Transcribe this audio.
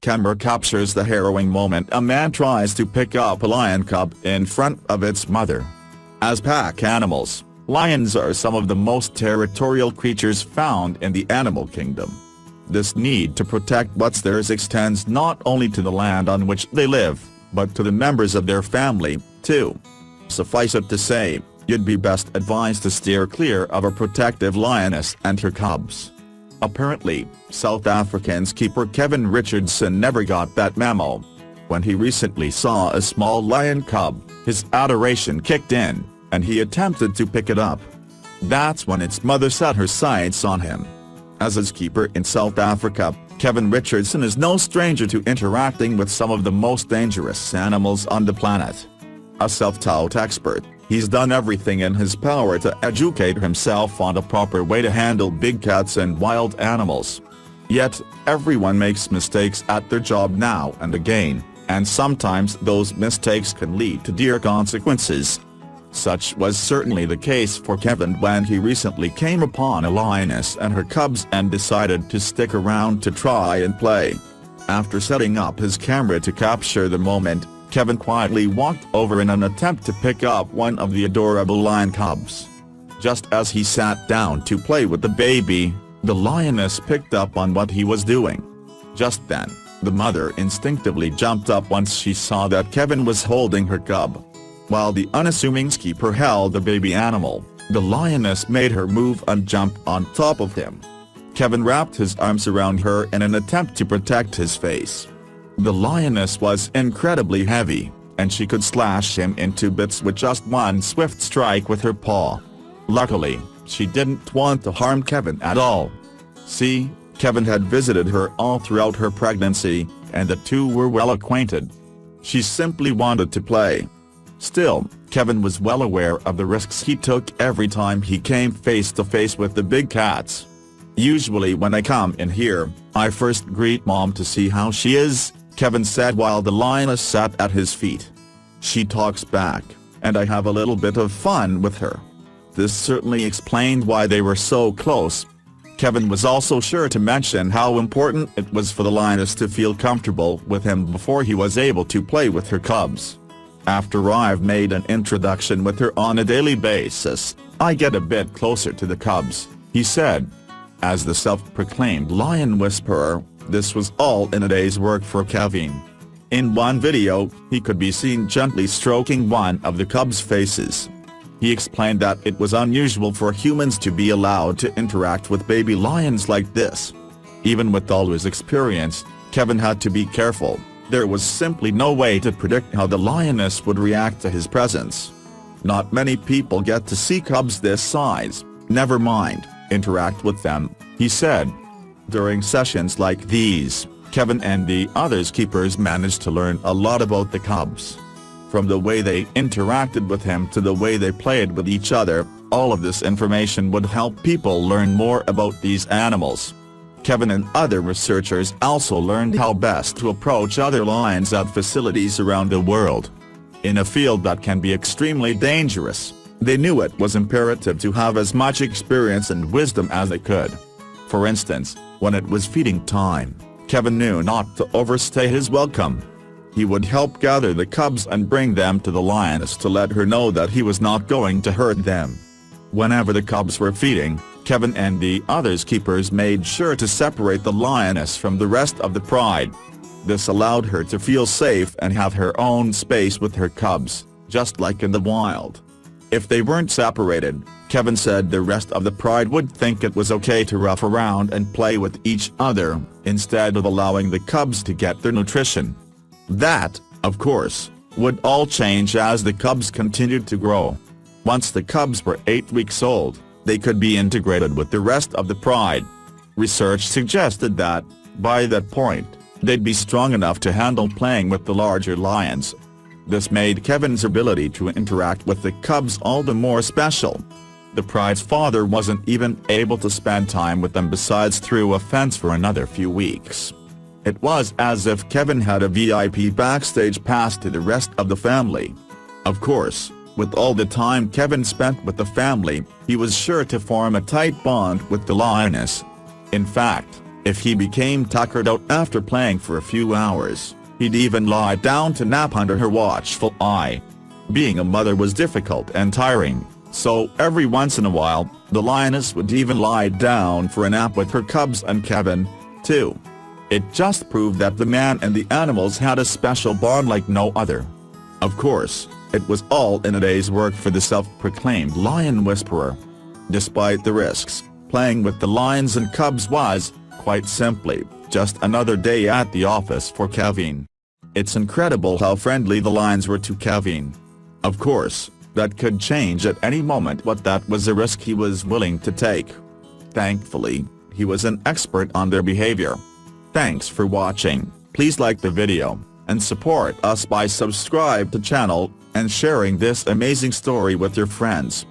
camera captures the harrowing moment a man tries to pick up a lion cub in front of its mother. As pack animals, lions are some of the most territorial creatures found in the animal kingdom. This need to protect what's theirs extends not only to the land on which they live, but to the members of their family, too. Suffice it to say, you'd be best advised to steer clear of a protective lioness and her cubs. Apparently, South African's keeper Kevin Richardson never got that memo. When he recently saw a small lion cub, his adoration kicked in, and he attempted to pick it up. That's when its mother set her sights on him. As his keeper in South Africa, Kevin Richardson is no stranger to interacting with some of the most dangerous animals on the planet. A self-taught expert, he's done everything in his power to educate himself on the proper way to handle big cats and wild animals. Yet, everyone makes mistakes at their job now and again, and sometimes those mistakes can lead to dire consequences. Such was certainly the case for Kevin when he recently came upon a lioness and her cubs and decided to stick around to try and play. After setting up his camera to capture the moment, Kevin quietly walked over in an attempt to pick up one of the adorable lion cubs. Just as he sat down to play with the baby, the lioness picked up on what he was doing. Just then, the mother instinctively jumped up once she saw that Kevin was holding her cub. While the unassuming keeper held the baby animal, the lioness made her move and jump on top of him. Kevin wrapped his arms around her in an attempt to protect his face. The lioness was incredibly heavy, and she could slash him into bits with just one swift strike with her paw. Luckily, she didn't want to harm Kevin at all. See, Kevin had visited her all throughout her pregnancy, and the two were well acquainted. She simply wanted to play. Still, Kevin was well aware of the risks he took every time he came face to face with the big cats. Usually when I come in here, I first greet Mom to see how she is, Kevin said while the lioness sat at his feet. She talks back, and I have a little bit of fun with her. This certainly explained why they were so close. Kevin was also sure to mention how important it was for the lioness to feel comfortable with him before he was able to play with her cubs. After I've made an introduction with her on a daily basis, I get a bit closer to the cubs, he said. As the self-proclaimed lion whisperer, this was all in a day's work for Kevin. In one video, he could be seen gently stroking one of the cubs' faces. He explained that it was unusual for humans to be allowed to interact with baby lions like this. Even with all his experience, Kevin had to be careful. There was simply no way to predict how the lioness would react to his presence. Not many people get to see cubs this size, never mind interact with them, he said. During sessions like these, Kevin and the others keepers managed to learn a lot about the cubs. From the way they interacted with him to the way they played with each other, all of this information would help people learn more about these animals. Kevin and other researchers also learned how best to approach other lions at facilities around the world. In a field that can be extremely dangerous, they knew it was imperative to have as much experience and wisdom as they could. For instance, when it was feeding time, Kevin knew not to overstay his welcome. He would help gather the cubs and bring them to the lioness to let her know that he was not going to hurt them. Whenever the cubs were feeding, Kevin and the others keepers made sure to separate the lioness from the rest of the pride. This allowed her to feel safe and have her own space with her cubs, just like in the wild. If they weren't separated, Kevin said the rest of the pride would think it was okay to rough around and play with each other, instead of allowing the cubs to get their nutrition. That, of course, would all change as the cubs continued to grow. Once the cubs were 8 weeks old, they could be integrated with the rest of the pride. Research suggested that, by that point, they'd be strong enough to handle playing with the larger lions. This made Kevin's ability to interact with the cubs all the more special. The pride's father wasn't even able to spend time with them besides through a fence for another few weeks. It was as if Kevin had a VIP backstage pass to the rest of the family. Of course, with all the time Kevin spent with the family, he was sure to form a tight bond with the lioness. In fact, If he became tuckered out after playing for a few hours, he'd even lie down to nap under her watchful eye. Being a mother was difficult and tiring, so every once in a while, the lioness would even lie down for a nap with her cubs and Kevin, too. It just proved that the man and the animals had a special bond like no other. Of course, it was all in a day's work for the self-proclaimed lion whisperer. Despite the risks, playing with the lions and cubs was, quite simply, just another day at the office for Kevin. It's incredible how friendly the lions were to Kevin. Of course, that could change at any moment, but that was a risk he was willing to take. Thankfully, he was an expert on their behavior. Thanks for watching. Please like the video, and support us by subscribe to channel, and sharing this amazing story with your friends.